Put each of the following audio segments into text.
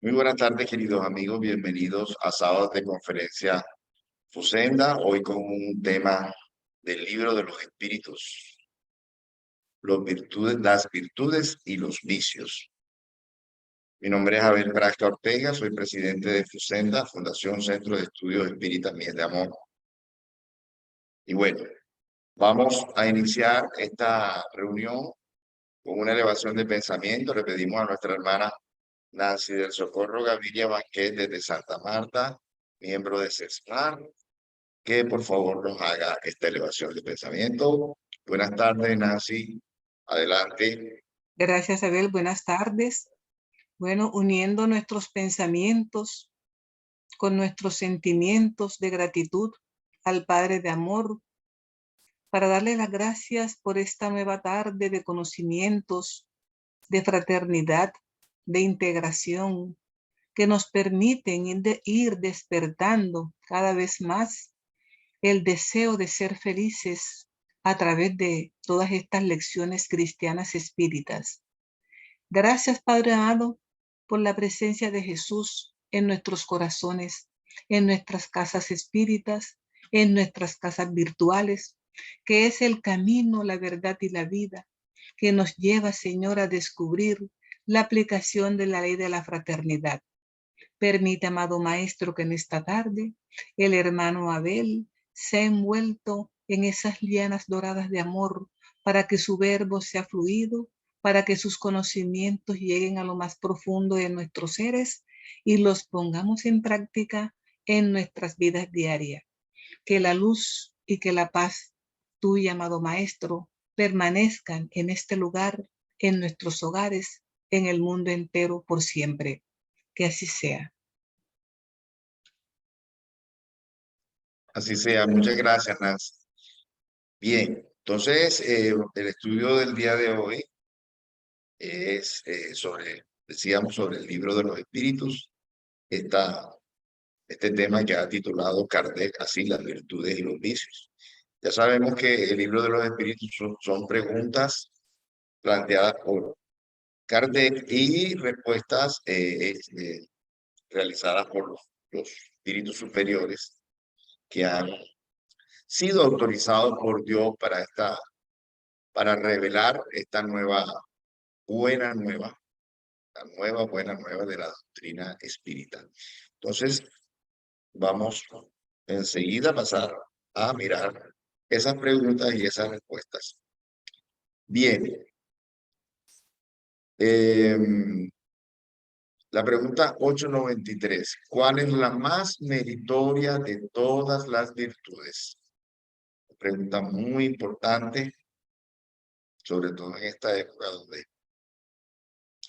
Muy buenas tardes, queridos amigos. Bienvenidos a Sábados de Conferencia Fusenda. Hoy con un tema del libro de los espíritus, las virtudes y los vicios. Mi nombre es Abel Brasca Ortega, soy presidente de Fusenda, Fundación Centro de Estudios Espíritas Mies de Amor. Y bueno, vamos a iniciar esta reunión con una elevación de pensamiento. Le pedimos a nuestra hermana Nancy del Socorro Gaviria Banquet desde Santa Marta, miembro de CESMAR, que por favor nos haga esta elevación de pensamiento. Buenas tardes, Nancy. Adelante. Gracias, Abel. Buenas tardes. Bueno, uniendo nuestros pensamientos con nuestros sentimientos de gratitud al Padre de amor, para darle las gracias por esta nueva tarde de conocimientos, de fraternidad, de integración, que nos permiten ir despertando cada vez más el deseo de ser felices a través de todas estas lecciones cristianas espíritas. Gracias, Padre amado, por la presencia de Jesús en nuestros corazones, en nuestras casas espíritas, en nuestras casas virtuales, que es el camino, la verdad y la vida, que nos lleva, Señor, a descubrir la aplicación de la ley de la fraternidad. Permite, amado Maestro, que en esta tarde el hermano Abel sea envuelto en esas lianas doradas de amor para que su verbo sea fluido, para que sus conocimientos lleguen a lo más profundo de nuestros seres y los pongamos en práctica en nuestras vidas diarias. Que la luz y que la paz tuya, amado Maestro, permanezcan en este lugar, en nuestros hogares, en el mundo entero por siempre. Que así sea. Así sea. Muchas gracias, Nancy. Bien, entonces el estudio del día de hoy es decíamos, sobre el libro de los espíritus. Esta, este tema que ha titulado Kardec así, las virtudes y los vicios. Ya sabemos que el libro de los espíritus son preguntas planteadas por Kardec y respuestas realizadas por los espíritus superiores que han sido autorizados por Dios para revelar esta buena nueva, la nueva buena nueva de la doctrina espírita. Entonces, vamos enseguida a pasar a mirar esas preguntas y esas respuestas. Bien. La pregunta 893. ¿Cuál es la más meritoria de todas las virtudes? Pregunta muy importante, sobre todo en esta época donde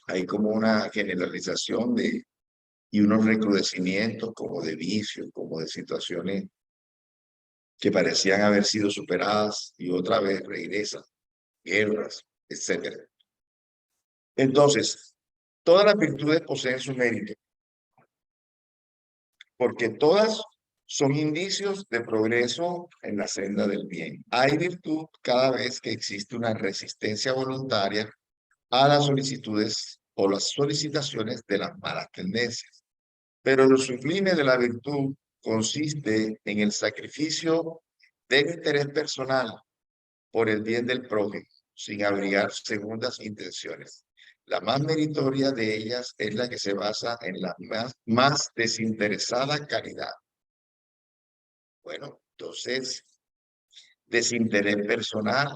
hay como una generalización y unos recrudecimientos como de vicios, como de situaciones que parecían haber sido superadas y otra vez regresan, guerras, etc. Entonces, todas las virtudes poseen su mérito, porque todas son indicios de progreso en la senda del bien. Hay virtud cada vez que existe una resistencia voluntaria a las solicitudes o las solicitaciones de las malas tendencias. Pero lo sublime de la virtud consiste en el sacrificio del interés personal por el bien del prójimo, sin abrigar segundas intenciones. La más meritoria de ellas es la que se basa en la más desinteresada caridad. Bueno, entonces, desinterés personal,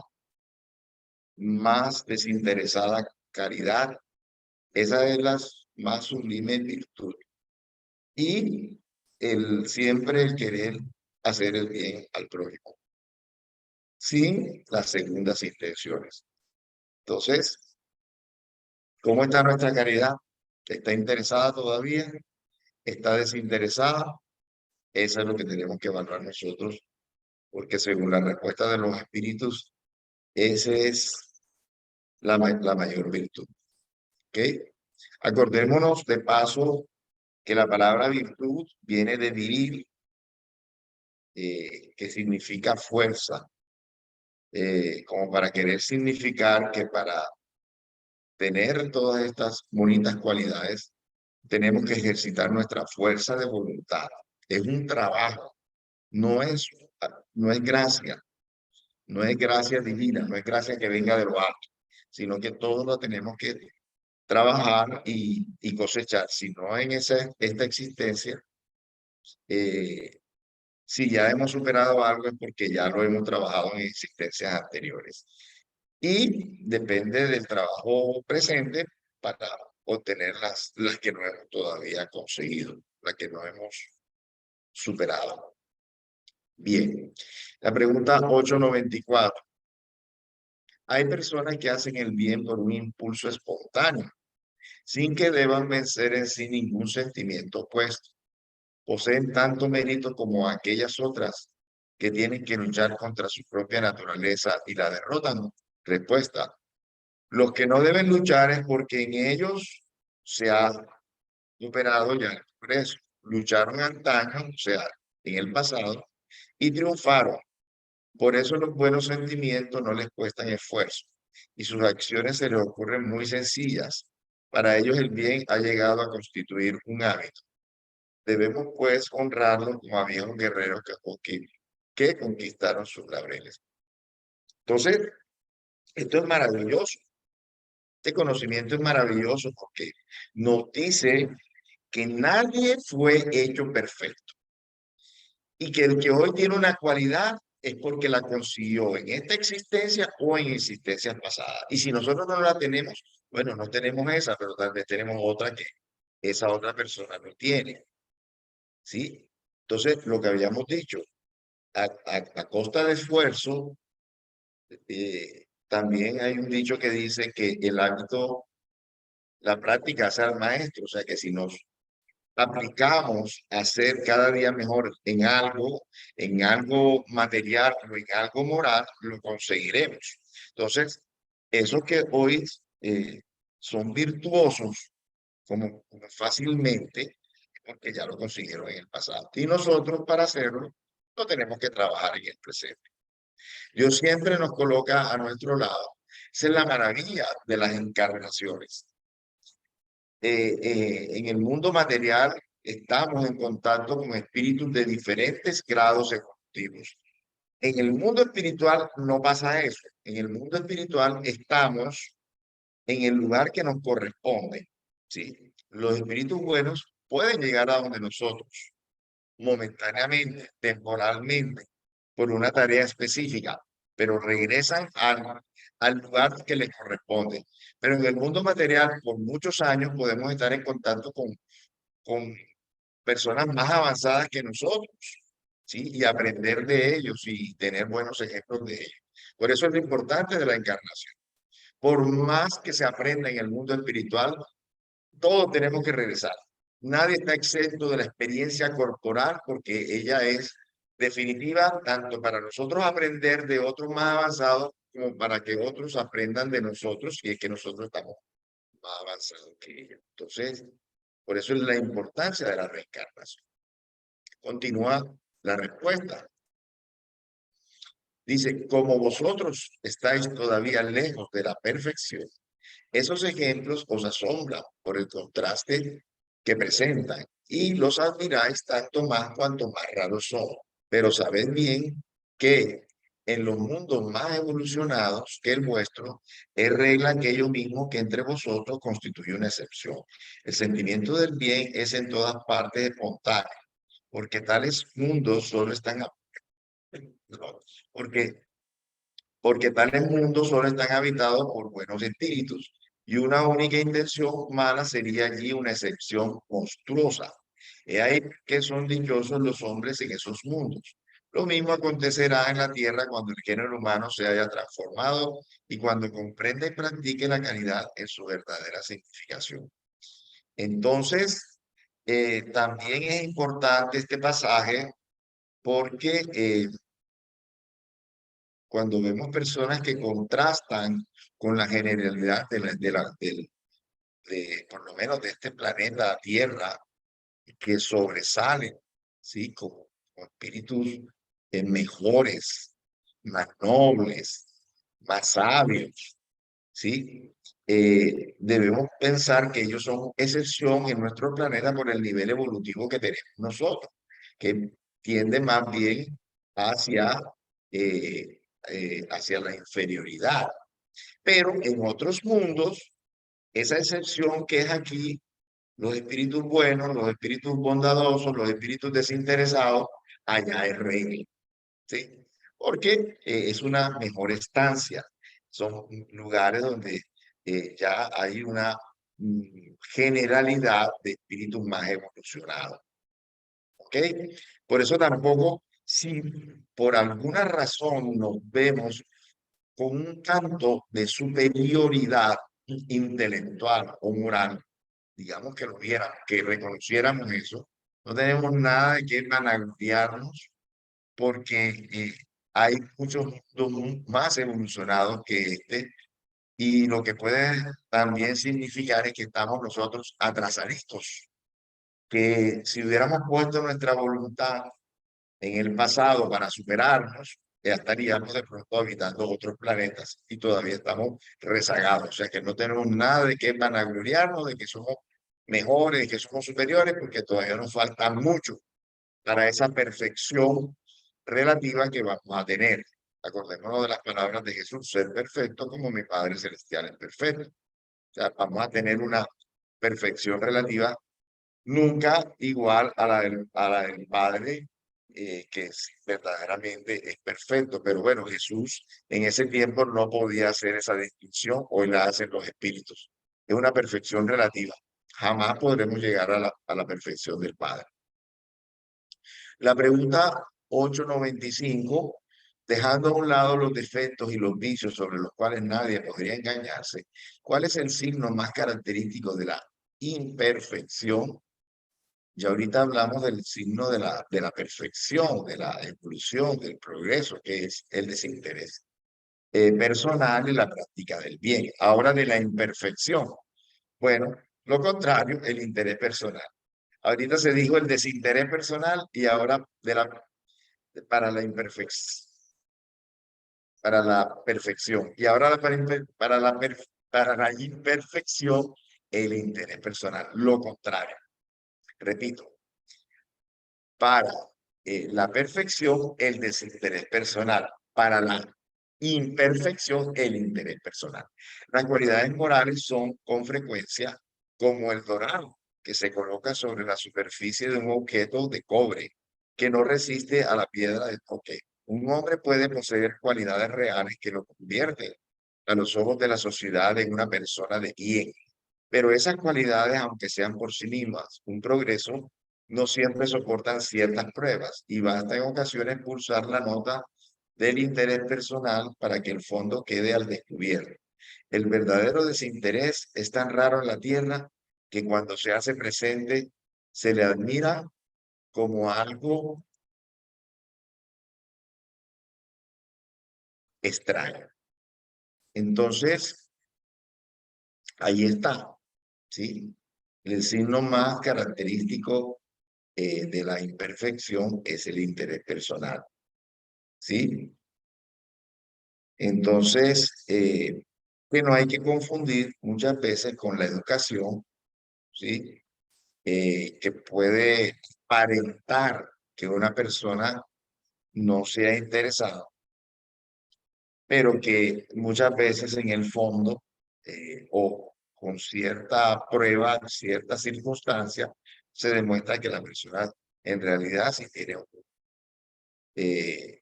más desinteresada caridad, esa es la más sublime virtud. Y siempre el querer hacer el bien al prójimo, sin las segundas intenciones. Entonces, ¿cómo está nuestra caridad? ¿Está interesada todavía? ¿Está desinteresada? Eso es lo que tenemos que evaluar nosotros, porque según la respuesta de los espíritus, esa es la mayor virtud. ¿Ok? Acordémonos de paso que la palabra virtud viene de viril, que significa fuerza, como para querer significar que para tener todas estas bonitas cualidades tenemos que ejercitar nuestra fuerza de voluntad. Es un trabajo, no es, no es gracia, no es gracia divina, no es gracia que venga de lo alto, sino que todos lo tenemos que trabajar y cosechar. Si no en esta existencia, si ya hemos superado algo es porque ya lo hemos trabajado en existencias anteriores. Y depende del trabajo presente para obtener las que no hemos todavía conseguido, las que no hemos superado. Bien, la pregunta 894. Hay personas que hacen el bien por un impulso espontáneo, sin que deban vencer en sí ningún sentimiento opuesto. Poseen tanto mérito como aquellas otras que tienen que luchar contra su propia naturaleza y la derrotan. Respuesta: los que no deben luchar es porque en ellos se ha superado ya el progreso. Lucharon antaño, o sea, en el pasado, y triunfaron. Por eso los buenos sentimientos no les cuestan esfuerzo y sus acciones se les ocurren muy sencillas. Para ellos el bien ha llegado a constituir un hábito. Debemos pues honrarlos como a viejos guerreros que conquistaron sus laureles. Entonces, esto es maravilloso. Este conocimiento es maravilloso porque nos dice que nadie fue hecho perfecto y que el que hoy tiene una cualidad es porque la consiguió en esta existencia o en existencias pasadas. Y si nosotros no la tenemos, bueno, no tenemos esa, pero tal vez tenemos otra que esa otra persona no tiene. ¿Sí? Entonces, lo que habíamos dicho, a costa de esfuerzo, también hay un dicho que dice que el hábito, la práctica hace al maestro, o sea que si nos aplicamos a ser cada día mejor en algo material o en algo moral, lo conseguiremos. Entonces, esos que hoy son virtuosos como fácilmente, porque ya lo consiguieron en el pasado. Y nosotros para hacerlo, no tenemos que trabajar en el presente. Dios siempre nos coloca a nuestro lado. Esa es la maravilla de las encarnaciones. En el mundo material estamos en contacto con espíritus de diferentes grados evolutivos. En el mundo espiritual no pasa eso. En el mundo espiritual estamos en el lugar que nos corresponde. ¿Sí? Los espíritus buenos pueden llegar a donde nosotros, momentáneamente, temporalmente, por una tarea específica, pero regresan al lugar que les corresponde. Pero en el mundo material, por muchos años, podemos estar en contacto con personas más avanzadas que nosotros, ¿sí? Y aprender de ellos y tener buenos ejemplos de ellos. Por eso es lo importante de la encarnación. Por más que se aprenda en el mundo espiritual, todos tenemos que regresar. Nadie está exento de la experiencia corporal porque ella es definitiva tanto para nosotros aprender de otros más avanzados como para que otros aprendan de nosotros y es que nosotros estamos más avanzados que ellos. Entonces, por eso es la importancia de la reencarnación. Continúa la respuesta. Dice, como vosotros estáis todavía lejos de la perfección, esos ejemplos os asombran por el contraste que presentan y los admiráis tanto más cuanto más raros son. Pero sabed bien que en los mundos más evolucionados que el vuestro, es regla aquello mismo que entre vosotros constituye una excepción. El sentimiento del bien es en todas partes espontáneo, porque tales mundos solo están, porque tales mundos solo están habitados por buenos espíritus, y una única intención mala sería allí una excepción monstruosa. He ahí que son dichosos los hombres en esos mundos. Lo mismo acontecerá en la tierra cuando el género humano se haya transformado y cuando comprenda y practique la caridad en su verdadera significación. Entonces, también es importante este pasaje porque cuando vemos personas que contrastan con la generalidad por lo menos de este planeta Tierra, que sobresalen, ¿sí? Como espíritus mejores, más nobles, más sabios, ¿sí? debemos pensar que ellos son excepción en nuestro planeta por el nivel evolutivo que tenemos nosotros, que tiende más bien hacia, hacia la inferioridad. Pero en otros mundos, esa excepción que es aquí, los espíritus buenos, los espíritus bondadosos, los espíritus desinteresados, allá es rey, ¿sí? Porque es una mejor estancia. Son lugares donde ya hay una generalidad de espíritus más evolucionados, ¿ok? Por eso tampoco, si por alguna razón nos vemos con un canto de superioridad intelectual o moral, digamos que lo viéramos, que reconociéramos eso, no tenemos nada de qué vanagloriarnos porque hay muchos mundos más evolucionados que este y lo que puede también significar es que estamos nosotros atrasaditos, que si hubiéramos puesto nuestra voluntad en el pasado para superarnos, ya estaríamos de pronto habitando otros planetas y todavía estamos rezagados. O sea que no tenemos nada de qué vanagloriarnos, de que somos mejores, de que somos superiores, porque todavía nos falta mucho para esa perfección relativa que vamos a tener. Acordémonos de las palabras de Jesús, ser perfecto como mi Padre Celestial es perfecto. O sea, vamos a tener una perfección relativa nunca igual a la del Padre, verdaderamente es perfecto. Pero bueno, Jesús en ese tiempo no podía hacer esa distinción, hoy la hacen los espíritus. Es una perfección relativa. Jamás podremos llegar a la perfección del Padre. La pregunta 895, dejando a un lado los defectos y los vicios sobre los cuales nadie podría engañarse, ¿cuál es el signo más característico de la imperfección? Ya ahorita hablamos del signo de la perfección, de la evolución, del progreso, que es el desinterés personal y la práctica del bien. Ahora de la imperfección. Bueno, lo contrario, el interés personal. Ahorita se dijo el desinterés personal y ahora para la imperfección, para la perfección. Y ahora para la imperfección, el interés personal. Lo contrario. Repito, para la perfección, el desinterés personal. Para la imperfección, el interés personal. Las cualidades morales son con frecuencia como el dorado, que se coloca sobre la superficie de un objeto de cobre que no resiste a la piedra de toque. Un hombre puede poseer cualidades reales que lo convierten a los ojos de la sociedad en una persona de bien. Pero esas cualidades, aunque sean por sí mismas un progreso, no siempre soportan ciertas pruebas y basta en ocasiones pulsar la nota del interés personal para que el fondo quede al descubierto. El verdadero desinterés es tan raro en la tierra que cuando se hace presente se le admira como algo extraño. Entonces, ahí está, ¿sí? El signo más característico de la imperfección es el interés personal, ¿sí? Entonces, que no hay que confundir muchas veces con la educación, ¿sí? Que puede aparentar que una persona no sea interesada, pero que muchas veces en el fondo o con cierta prueba, cierta circunstancia, se demuestra que la persona en realidad sí tiene un eh,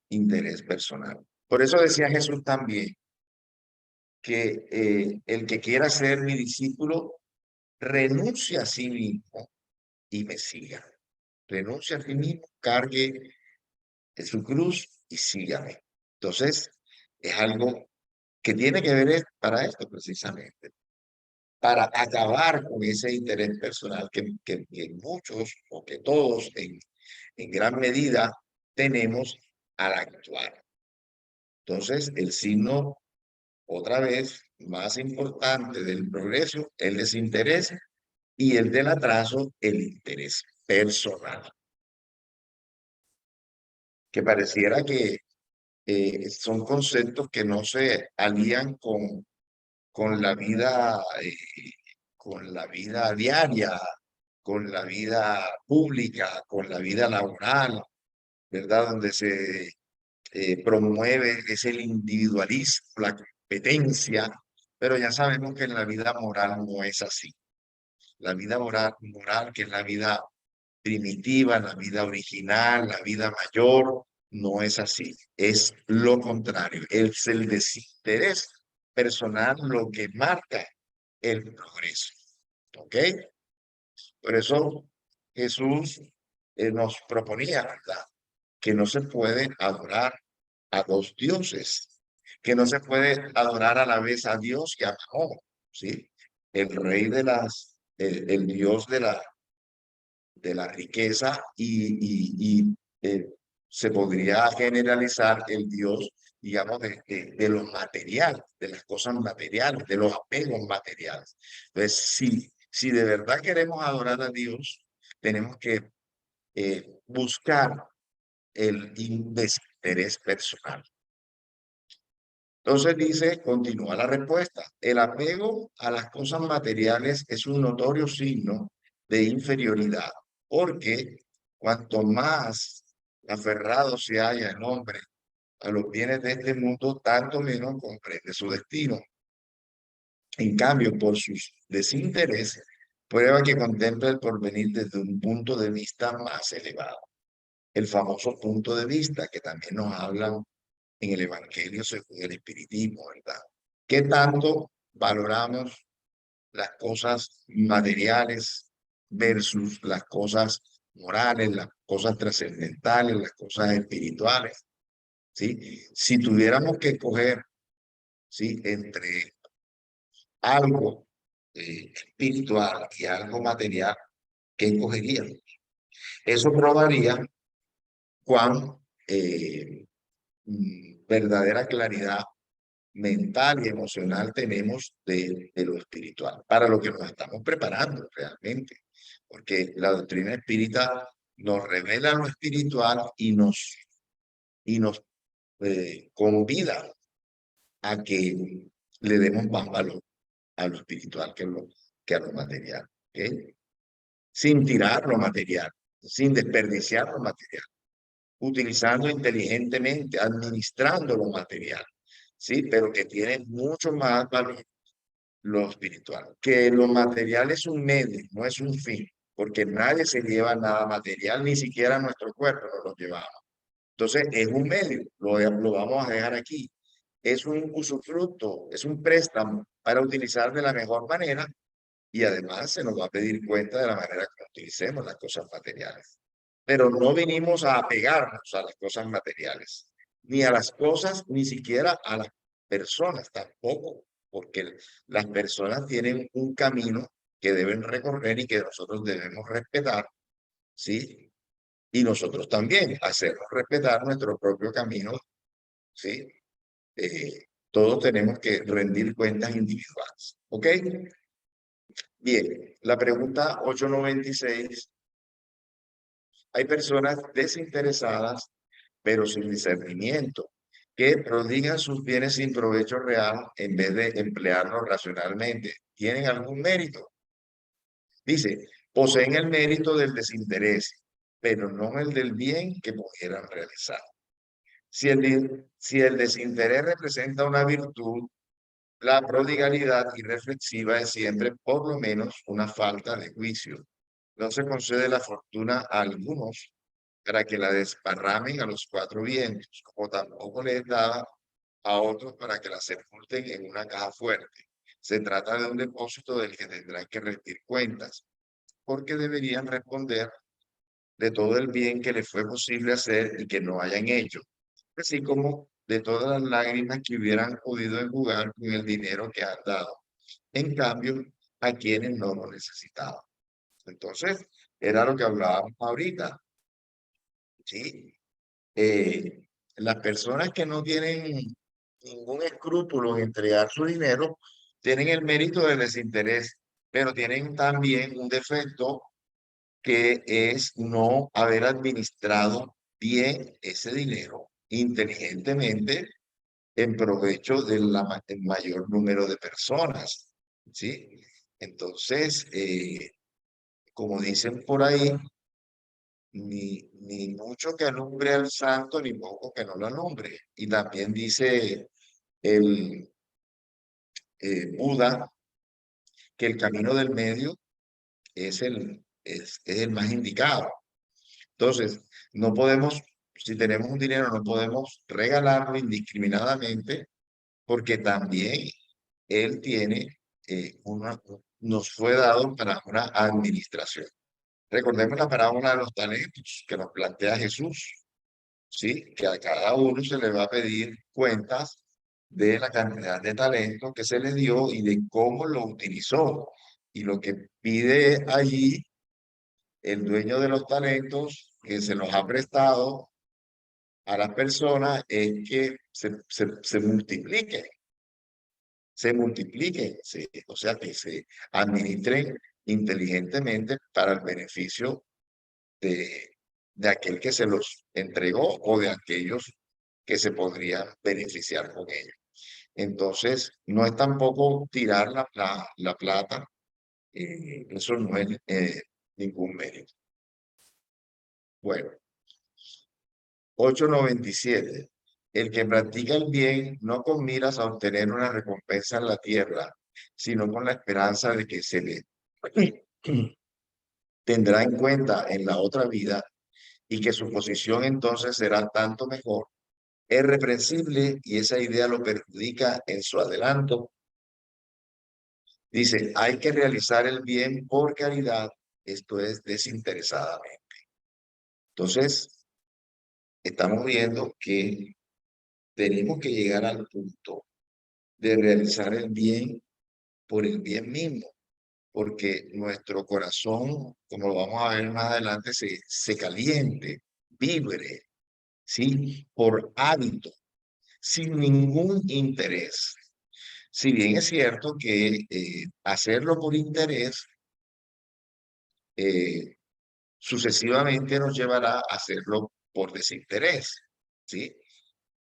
interés personal. Por eso decía Jesús también que el que quiera ser mi discípulo renuncia a sí mismo y me siga. Renuncia a sí mismo, cargue su cruz y sígame. Entonces, es algo que tiene que ver para esto precisamente, para acabar con ese interés personal que muchos o que todos en gran medida tenemos al actuar. Entonces, el signo, otra vez, más importante del progreso, el desinterés y el del atraso, el interés personal, que pareciera que son conceptos que no se alían con con la vida diaria, con la vida pública, con la vida laboral, ¿verdad? Donde se promueve es el individualismo, la competencia, pero ya sabemos que en la vida moral no es así. La vida moral, que es la vida primitiva, la vida original, la vida mayor, no es así. Es lo contrario. Es el desinterés personal lo que marca el progreso. ¿Ok? Por eso Jesús nos proponía, ¿verdad? Que no se puede adorar a dos dioses, que no se puede adorar a la vez a Dios y a Mahoma, ¿sí? El rey de el Dios de la riqueza se podría generalizar el Dios, digamos, de lo material, de las cosas materiales, de los apegos materiales. Entonces, si de verdad queremos adorar a Dios, tenemos que buscar el desinterés personal. Entonces dice, continúa la respuesta, el apego a las cosas materiales es un notorio signo de inferioridad, porque cuanto más aferrado se halla el hombre a los bienes de este mundo, tanto menos comprende su destino. En cambio, por sus desintereses, prueba que contempla el porvenir desde un punto de vista más elevado. El famoso punto de vista que también nos hablan en el Evangelio según el Espiritismo, ¿verdad? ¿Qué tanto valoramos las cosas materiales versus las cosas morales, las cosas trascendentales, las cosas espirituales? ¿Sí? Si tuviéramos que escoger, ¿sí? Entre algo espiritual y algo material, ¿qué escogeríamos? Eso probaría cuán verdadera claridad mental y emocional tenemos de lo espiritual, para lo que nos estamos preparando realmente, porque la doctrina espírita nos revela lo espiritual y nos convida a que le demos más valor a lo espiritual que a lo material, ¿ok? Sin tirar lo material, sin desperdiciar lo material, utilizando inteligentemente, administrando lo material, ¿sí? Pero que tiene mucho más valor lo espiritual. Que lo material es un medio, no es un fin, porque nadie se lleva nada material, ni siquiera nuestro cuerpo nos lo llevamos. Entonces, es un medio, lo vamos a dejar aquí. Es un usufructo, es un préstamo para utilizar de la mejor manera y además se nos va a pedir cuenta de la manera que utilicemos las cosas materiales. Pero no vinimos a apegarnos a las cosas materiales, ni a las cosas, ni siquiera a las personas tampoco, porque las personas tienen un camino que deben recorrer y que nosotros debemos respetar, ¿sí? Y nosotros también hacernos respetar nuestro propio camino, ¿sí? Todos tenemos que rendir cuentas individuales, ¿ok? Bien, la pregunta 896. Hay personas desinteresadas, pero sin discernimiento, que prodigan sus bienes sin provecho real en vez de emplearlos racionalmente. ¿Tienen algún mérito? Dice, poseen el mérito del desinterés, pero no el del bien que pudieran realizar. Si el desinterés representa una virtud, la prodigalidad irreflexiva es siempre por lo menos una falta de juicio. No se concede la fortuna a algunos para que la desparramen a los cuatro vientos, como tampoco les daba a otros para que la sepulten en una caja fuerte. Se trata de un depósito del que tendrán que rendir cuentas, porque deberían responder de todo el bien que les fue posible hacer y que no hayan hecho, así como de todas las lágrimas que hubieran podido enjugar con el dinero que han dado. En cambio, a quienes no lo necesitaban. Entonces, era lo que hablábamos ahorita, ¿sí? Las personas que no tienen ningún escrúpulo en entregar su dinero tienen el mérito del desinterés, pero tienen también un defecto que es no haber administrado bien ese dinero inteligentemente en provecho del mayor número de personas, ¿sí? Entonces, como dicen por ahí, ni mucho que alumbre al santo, ni poco que no lo alumbre. Y también dice el Buda que el camino del medio es el más indicado. Entonces, no podemos, si tenemos un dinero, no podemos regalarlo indiscriminadamente, porque también él tiene nos fue dado para una administración. Recordemos la parábola de los talentos que nos plantea Jesús, ¿sí? Que a cada uno se le va a pedir cuentas de la cantidad de talento que se le dio y de cómo lo utilizó. Y lo que pide allí el dueño de los talentos que se los ha prestado a las personas es que se multipliquen, o sea, que se administren inteligentemente para el beneficio de, de aquel que se los entregó o de aquellos que se podrían beneficiar con ellos. Entonces, no es tampoco tirar la plata, eso no es ningún mérito. Bueno, 897. El que practica el bien no con miras a obtener una recompensa en la tierra, sino con la esperanza de que se le tendrá en cuenta en la otra vida y que su posición entonces será tanto mejor, es reprensible y esa idea lo perjudica en su adelanto. Dice, hay que realizar el bien por caridad, esto es desinteresadamente. Entonces, estamos viendo que tenemos que llegar al punto de realizar el bien por el bien mismo, porque nuestro corazón, como lo vamos a ver más adelante, se caliente, vibre, ¿sí? Por hábito, sin ningún interés. Si bien es cierto que hacerlo por interés eh, sucesivamente nos llevará a hacerlo por desinterés, ¿sí?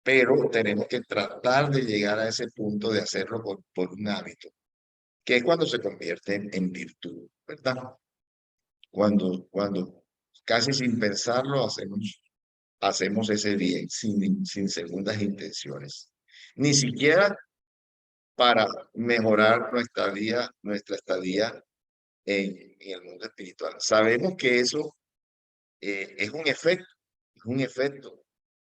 Pero tenemos que tratar de llegar a ese punto de hacerlo por un hábito, que es cuando se convierte en virtud, ¿verdad? Cuando casi sin pensarlo hacemos ese bien, sin segundas intenciones. Ni siquiera para mejorar nuestra estadía en el mundo espiritual. Sabemos que eso es un efecto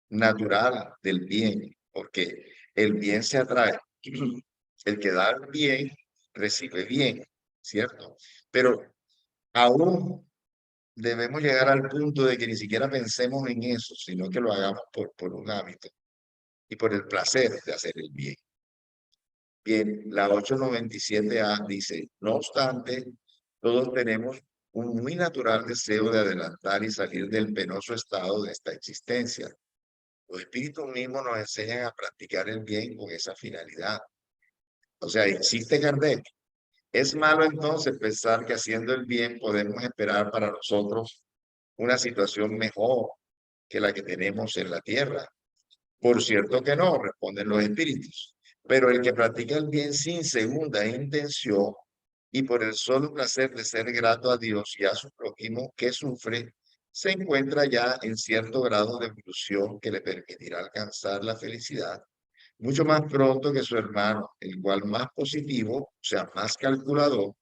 natural del bien, porque el bien se atrae. El que da bien, recibe bien, ¿cierto? Pero aún debemos llegar al punto de que ni siquiera pensemos en eso, sino que lo hagamos por un hábito y por el placer de hacer el bien. Bien, la 897A dice, no obstante, todos tenemos un muy natural deseo de adelantar y salir del penoso estado de esta existencia. Los espíritus mismos nos enseñan a practicar el bien con esa finalidad. O sea, existe Kardec. Es malo entonces pensar que haciendo el bien podemos esperar para nosotros una situación mejor que la que tenemos en la tierra. Por cierto que no, responden los espíritus. Pero el que practica el bien sin segunda intención y por el solo placer de ser grato a Dios y a su prójimo que sufre, se encuentra ya en cierto grado de evolución que le permitirá alcanzar la felicidad mucho más pronto que su hermano, el cual más positivo, o sea, más calculador,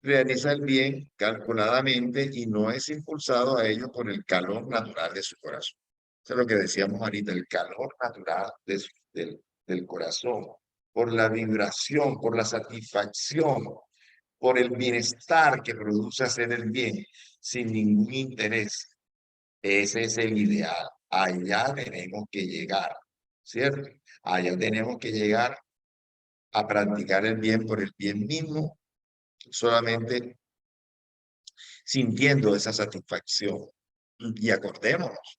realiza el bien calculadamente y no es impulsado a ello por el calor natural de su corazón. Eso es lo que decíamos ahorita, el calor natural del corazón, por la vibración, por la satisfacción, por el bienestar que produce hacer el bien sin ningún interés. Ese es el ideal. Allá tenemos que llegar, ¿cierto? Allá tenemos que llegar a practicar el bien por el bien mismo, solamente sintiendo esa satisfacción. Y acordémonos,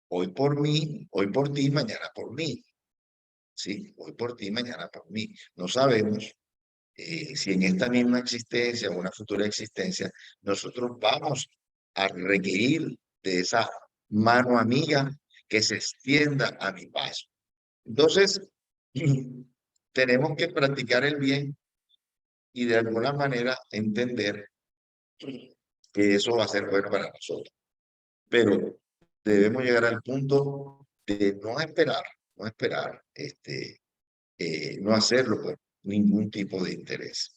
hoy por mí, hoy por ti, mañana por mí. Sí, hoy por ti, mañana por mí. No sabemos si en esta misma existencia o una futura existencia nosotros vamos a requerir de esa mano amiga que se extienda a mi paso. Entonces, tenemos que practicar el bien y de alguna manera entender que eso va a ser bueno para nosotros. Pero debemos llegar al punto de no esperar, no hacerlo por ningún tipo de interés.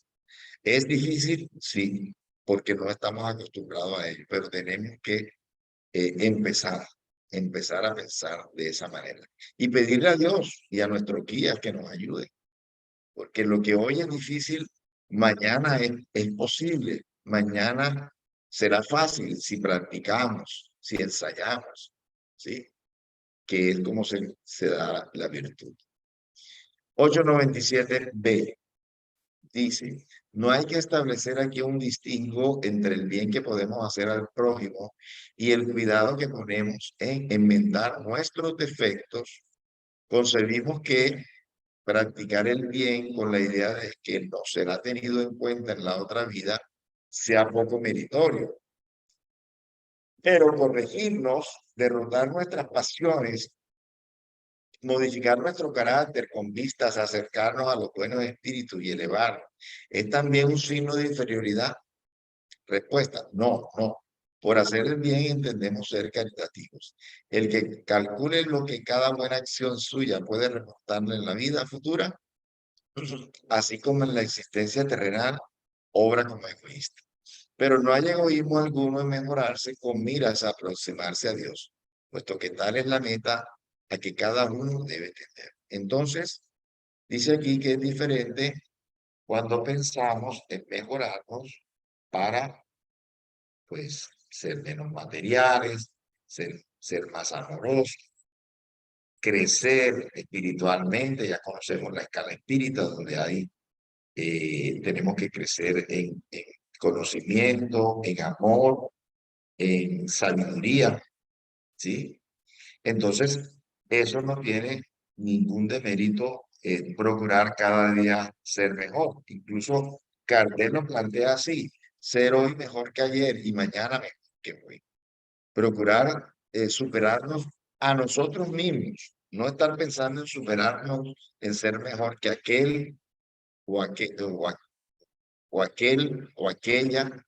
¿Es difícil? Sí, porque no estamos acostumbrados a ello, pero tenemos que empezar a pensar de esa manera y pedirle a Dios y a nuestros guías que nos ayuden, porque lo que hoy es difícil, mañana es posible, mañana será fácil si practicamos, si ensayamos, ¿sí? Que es como se da la virtud. 897b dice, no hay que establecer aquí un distingo entre el bien que podemos hacer al prójimo y el cuidado que ponemos en enmendar nuestros defectos. Concebimos que practicar el bien con la idea de que no será tenido en cuenta en la otra vida sea poco meritorio. Pero corregirnos, derrotar nuestras pasiones, modificar nuestro carácter con vistas a acercarnos a los buenos espíritus y elevarnos, ¿es también un signo de inferioridad? Respuesta, no, no. Por hacer el bien entendemos ser caritativos. El que calcule lo que cada buena acción suya puede reportarle en la vida futura, así como en la existencia terrenal, obra como egoísta. Pero no hay egoísmo alguno en mejorarse con miras a aproximarse a Dios, puesto que tal es la meta a que cada uno debe tener. Entonces, dice aquí que es diferente cuando pensamos en mejorarnos para, pues, ser menos materiales, ser más amorosos, crecer espiritualmente. Ya conocemos la escala espírita, donde hay tenemos que crecer en conocimiento, en amor, en sabiduría, ¿sí? Entonces, eso no tiene ningún demérito procurar cada día ser mejor. Incluso Kardec lo plantea así, ser hoy mejor que ayer y mañana mejor que hoy. Procurar superarnos a nosotros mismos, no estar pensando en superarnos, en ser mejor que aquel o, o aquel o aquella,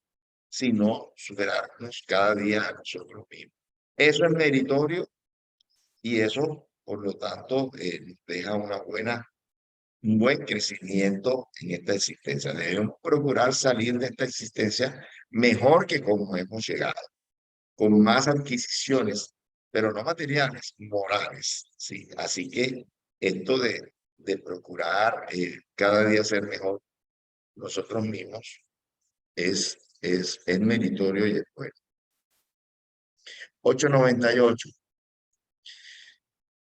sino superarnos cada día a nosotros mismos. Eso es meritorio y eso, por lo tanto, deja un buen crecimiento en esta existencia. Debemos procurar salir de esta existencia mejor que como hemos llegado, con más adquisiciones, pero no materiales, morales, ¿sí? Así que esto de procurar cada día ser mejor nosotros mismos es meritorio y es bueno. 898.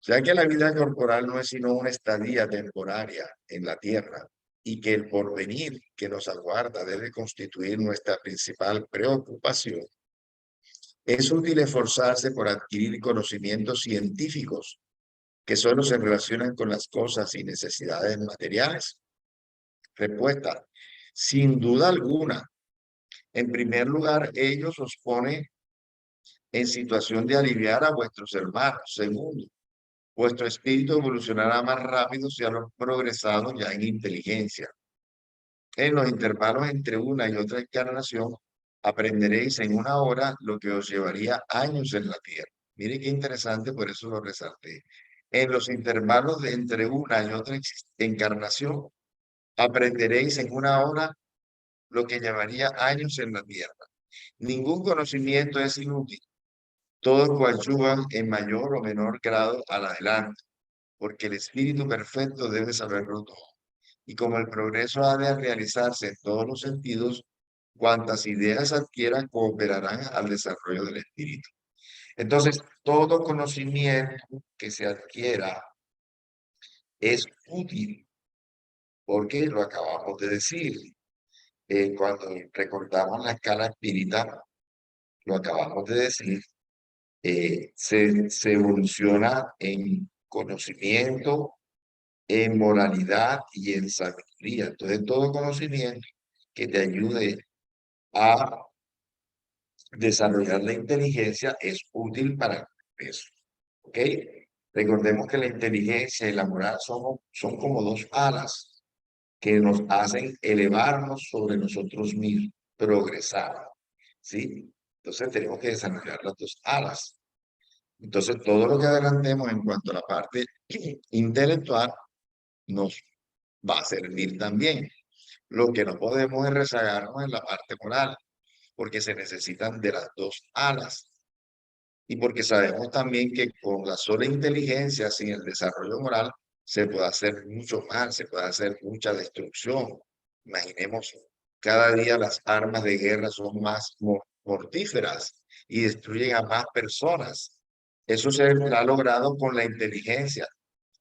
Ya que la vida corporal no es sino una estadía temporaria en la tierra y que el porvenir que nos aguarda debe constituir nuestra principal preocupación, es útil esforzarse por adquirir conocimientos científicos que solo se relacionan con las cosas y necesidades materiales. Respuesta, sin duda alguna. En primer lugar, ellos os ponen en situación de aliviar a vuestros hermanos. Segundo, vuestro espíritu evolucionará más rápido si han progresado ya en inteligencia. En los intervalos entre una y otra encarnación, aprenderéis en una hora lo que os llevaría años en la tierra. Mire qué interesante, por eso lo resalté. En los intervalos de entre una y otra encarnación, aprenderéis en una hora lo que llevaría años en la tierra. Ningún conocimiento es inútil. Todos coadyuvan en mayor o menor grado al adelante, porque el espíritu perfecto debe saberlo todo. Y como el progreso ha de realizarse en todos los sentidos, cuantas ideas adquieran cooperarán al desarrollo del espíritu. Entonces, todo conocimiento que se adquiera es útil, porque lo acabamos de decir. Cuando recordamos la escala espírita, lo acabamos de decir, se evoluciona en conocimiento, en moralidad y en sabiduría. Entonces, todo conocimiento que te ayude a desarrollar la inteligencia es útil para eso. ¿Ok? Recordemos que la inteligencia y la moral son como dos alas que nos hacen elevarnos sobre nosotros mismos, progresar, ¿sí? Entonces tenemos que desarrollar las dos alas. Entonces todo lo que adelantemos en cuanto a la parte intelectual nos va a servir también. Lo que no podemos es rezagarnos en la parte moral, porque se necesitan de las dos alas. Y porque sabemos también que con la sola inteligencia, sin el desarrollo moral, se puede hacer mucho mal, se puede hacer mucha destrucción. Imaginemos, cada día las armas de guerra son más mortíferas y destruyen a más personas. Eso se ha logrado con la inteligencia,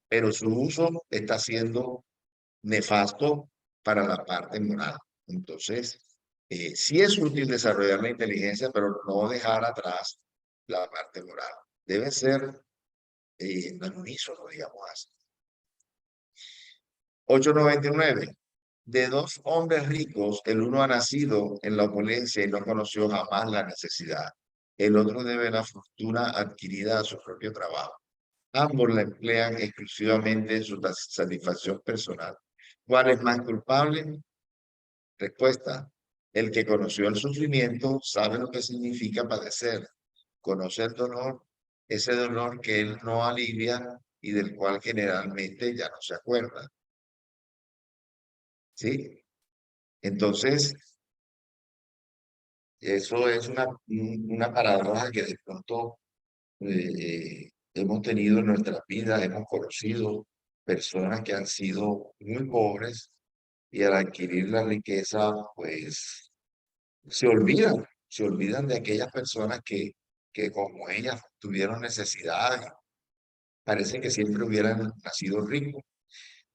pero su uso está siendo nefasto para la parte moral. Entonces, sí es útil desarrollar la inteligencia, pero no dejar atrás la parte moral. Debe ser al unísono, digamos así. 899. De dos hombres ricos, el uno ha nacido en la opulencia y no conoció jamás la necesidad. El otro debe la fortuna adquirida a su propio trabajo. Ambos la emplean exclusivamente en su satisfacción personal. ¿Cuál es más culpable? Respuesta. El que conoció el sufrimiento sabe lo que significa padecer. Conoce el dolor, ese dolor que él no alivia y del cual generalmente ya no se acuerda. ¿Sí? Entonces, eso es una paradoja que de pronto hemos tenido en nuestras vidas, hemos conocido personas que han sido muy pobres y al adquirir la riqueza, pues se olvidan de aquellas personas que como ellas tuvieron necesidad, parece que siempre hubieran nacido ricos.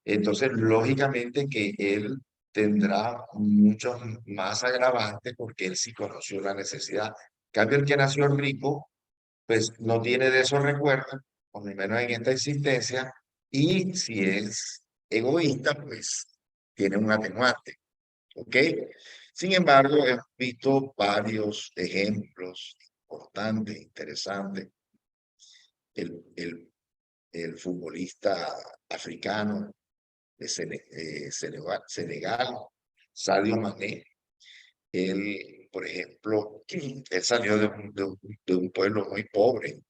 Entonces, lógicamente que él tendrá muchos más agravantes porque él sí conoció la necesidad. En cambio, el que nació rico, pues no tiene de esos recuerdos, por lo menos en esta existencia, y si es egoísta, pues tiene un atenuante. ¿Ok? Sin embargo, he visto varios ejemplos importantes, interesantes. El futbolista africano de Senegal, Sadio Mané, él, por ejemplo, él salió de un pueblo muy pobre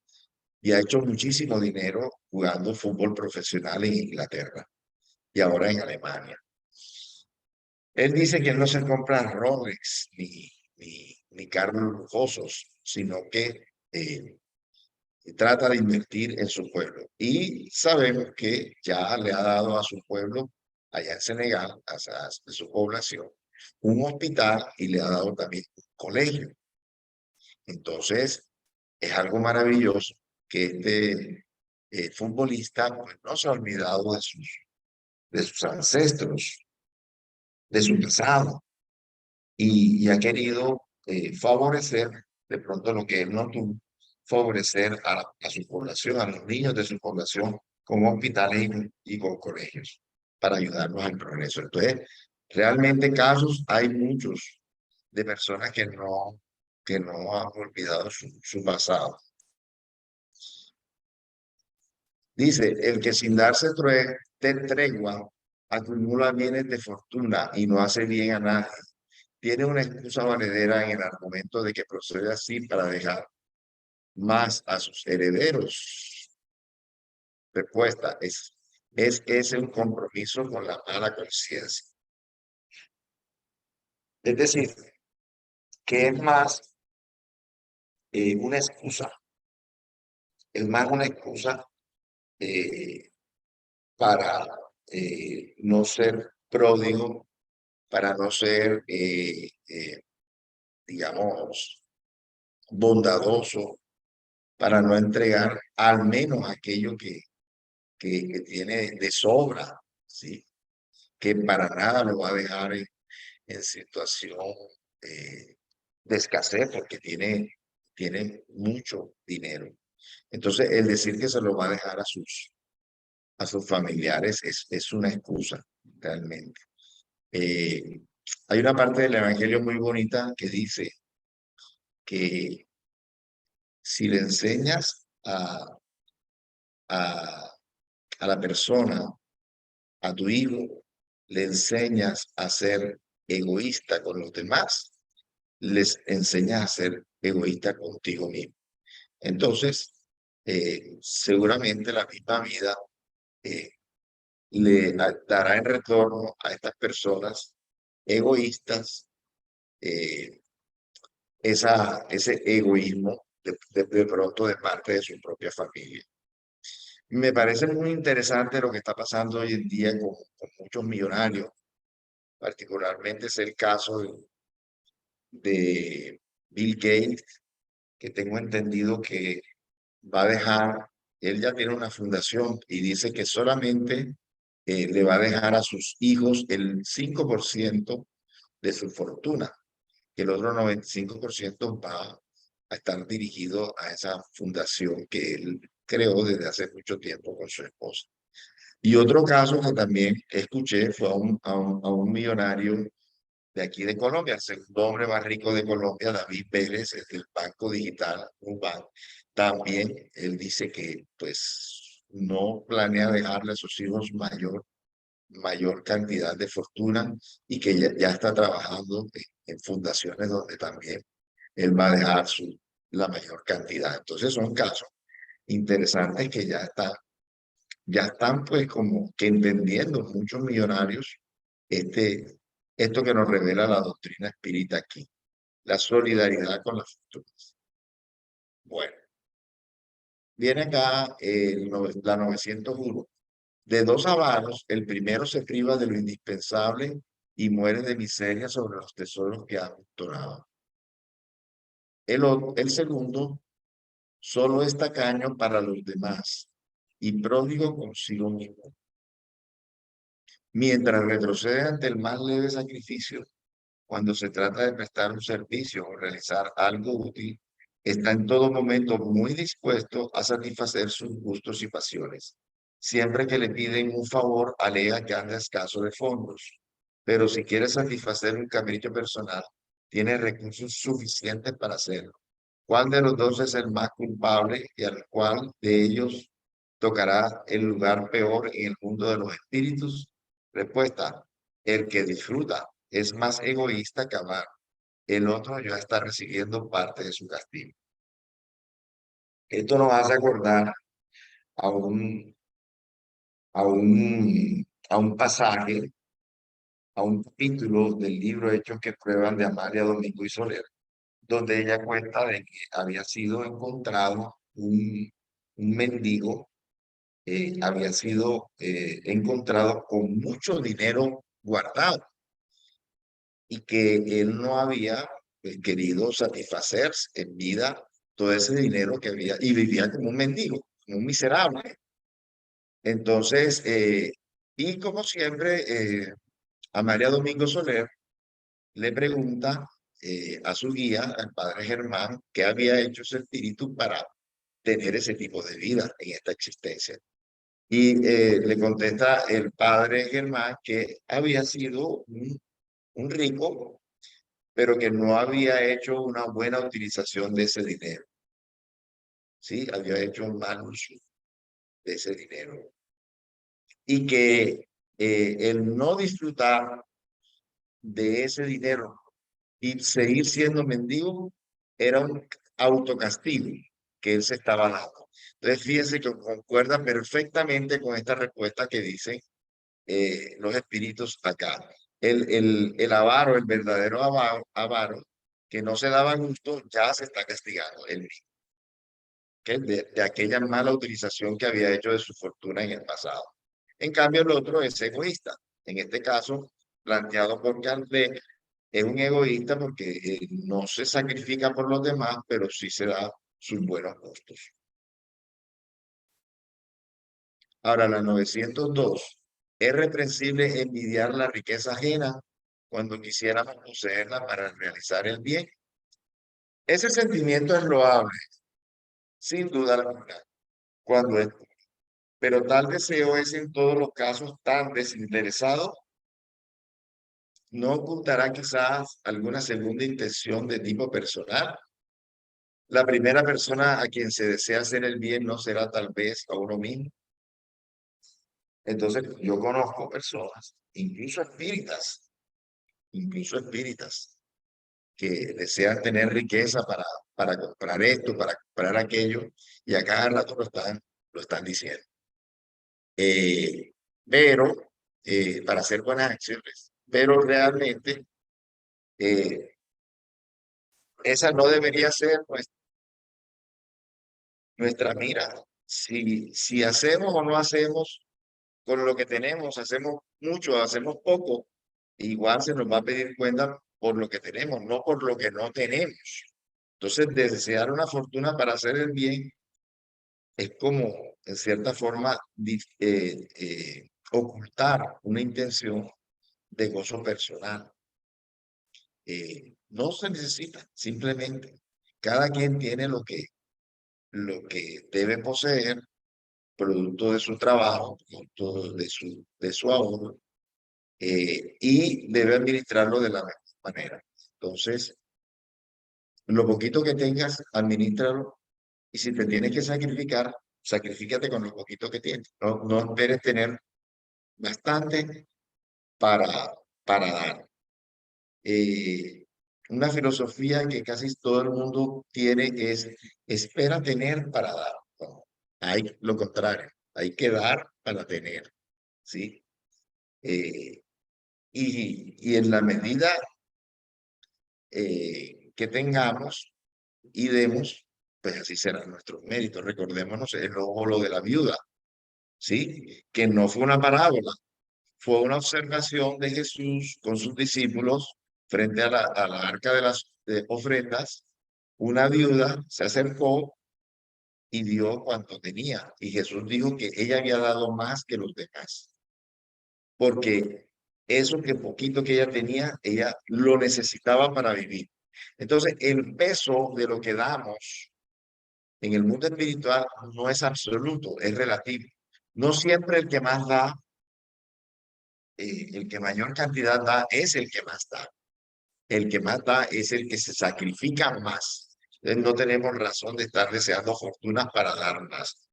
y ha hecho muchísimo dinero jugando fútbol profesional en Inglaterra y ahora en Alemania. Él dice que él no se compra Rolex ni carros lujosos, sino que trata de invertir en su pueblo. Y sabemos que ya le ha dado a su pueblo, allá en Senegal, a su población, un hospital y le ha dado también un colegio. Entonces, es algo maravilloso que este futbolista pues, no se ha olvidado de sus ancestros, de su pasado y ha querido favorecer de pronto lo que él no tuvo, favorecer a su población, a los niños de su población, con hospitales y con colegios, para ayudarlos al progreso. Entonces, realmente casos hay muchos de personas que no han olvidado su pasado. Dice, el que sin darse tregua acumula bienes de fortuna y no hace bien a nadie tiene una excusa valedera en el argumento de que procede así para dejar más a sus herederos. Respuesta, es ese un compromiso con la mala conciencia. Es decir, que es más una excusa, es más una excusa eh, para no ser pródigo, para no ser, digamos, bondadoso, para no entregar al menos aquello que tiene de sobra, ¿sí? Que para nada lo va a dejar en situación eh, de escasez porque tiene mucho dinero. Entonces, el decir que se lo va a dejar a sus familiares es una excusa, realmente. Eh, Hay una parte del Evangelio muy bonita que dice que si le enseñas a, a la persona, a tu hijo, le enseñas a ser egoísta con los demás, les enseñas a ser egoísta contigo mismo. Entonces, seguramente la misma vida eh, dará en retorno a estas personas egoístas ese egoísmo de pronto de parte de su propia familia. Me parece muy interesante lo que está pasando hoy en día con muchos millonarios, particularmente es el caso de Bill Gates, que tengo entendido que va a dejar, él ya tiene una fundación y dice que solamente le va a dejar a sus hijos el 5% de su fortuna, que el otro 95% va a estar dirigido a esa fundación que él creó desde hace mucho tiempo con su esposa. Y otro caso que también escuché fue a un millonario de aquí de Colombia, el segundo hombre más rico de Colombia, David Pérez, es del Banco Digital, un banco. También él dice que pues no planea dejarle a sus hijos mayor cantidad de fortuna y que ya está trabajando en fundaciones donde también él va a dejar la mayor cantidad. Entonces son casos interesantes que ya están pues como que entendiendo muchos millonarios esto que nos revela la doctrina espírita aquí, la solidaridad con las fortunas. Bueno, viene acá la 901. De dos avaros, el primero se priva de lo indispensable y muere de miseria sobre los tesoros que ha amontonado. El segundo solo es tacaño para los demás y pródigo consigo mismo. Mientras retrocede ante el más leve sacrificio, cuando se trata de prestar un servicio o realizar algo útil, está en todo momento muy dispuesto a satisfacer sus gustos y pasiones. Siempre que le piden un favor, alega que anda escaso de fondos, pero si quiere satisfacer un capricho personal, tiene recursos suficientes para hacerlo. ¿Cuál de los dos es el más culpable y al cual de ellos tocará el lugar peor en el mundo de los espíritus? Respuesta: el que disfruta es más egoísta que amar. El otro ya está recibiendo parte de su castigo. Esto nos hace acordar a un, a un, a un pasaje, a un capítulo del libro Hechos que prueban de Amalia Domingo y Soler, donde ella cuenta de que había sido encontrado un mendigo, había sido encontrado con mucho dinero guardado y que él no había querido satisfacer en vida todo ese dinero que había y vivía como un mendigo, como un miserable. Entonces, y como siempre, a María Domingo Soler le pregunta a su guía, al padre Germán, qué había hecho ese espíritu para tener ese tipo de vida en esta existencia. Y le contesta el padre Germán que había sido un rico, pero que no había hecho una buena utilización de ese dinero. Sí, había hecho un mal uso de ese dinero. Y que el no disfrutar de ese dinero y seguir siendo mendigo era un autocastigo que él se estaba dando. Entonces, fíjense que concuerda perfectamente con esta respuesta que dicen los espíritus acá. El avaro, el verdadero avaro, que no se daba gusto, ya se está castigando él mismo, que de aquella mala utilización que había hecho de su fortuna en el pasado. En cambio, el otro es egoísta. En este caso, planteado por Kardec, es un egoísta porque no se sacrifica por los demás, pero sí se da sus buenos gustos. Ahora, la 902. Es reprensible envidiar la riqueza ajena cuando quisiéramos poseerla para realizar el bien. Ese sentimiento es loable, sin duda alguna, cuando es, pero tal deseo es en todos los casos tan desinteresado, no ocultará quizás alguna segunda intención de tipo personal. La primera persona a quien se desea hacer el bien no será tal vez a uno mismo. Entonces, yo conozco personas, incluso espíritas, que desean tener riqueza para comprar esto, para comprar aquello, y a cada rato lo están diciendo. Eh, pero, para hacer buenas acciones, pero realmente eh, esa no debería ser nuestra mira. Si hacemos o no hacemos con lo que tenemos, hacemos mucho, hacemos poco, igual se nos va a pedir cuenta por lo que tenemos, no por lo que no tenemos. Entonces, desear una fortuna para hacer el bien es como, en cierta forma, ocultar una intención de gozo personal. No se necesita, simplemente cada quien tiene lo que debe poseer, producto de su trabajo, producto de su ahorro, y debe administrarlo de la mejor manera. Entonces, lo poquito que tengas, administralo, y si te tienes que sacrificar, sacrifícate con lo poquito que tienes. No esperes tener bastante para dar. Eh, una filosofía que casi todo el mundo tiene es: espera tener para dar. No, hay lo contrario, hay que dar para tener, ¿sí? Eh, y en la medida que tengamos y demos, pues así serán nuestros méritos. Recordémonos el óvulo de la viuda, ¿sí? Que no fue una parábola, fue una observación de Jesús con sus discípulos frente a la arca de las ofrendas. Una viuda se acercó y dio cuanto tenía. Y Jesús dijo que ella había dado más que los demás, porque eso que poquito que ella tenía, ella lo necesitaba para vivir. Entonces, el peso de lo que damos en el mundo espiritual no es absoluto, es relativo. No siempre el que más da, el que mayor cantidad da, es el que más da. El que más da es el que se sacrifica más. Entonces, no tenemos razón de estar deseando fortunas para dar más.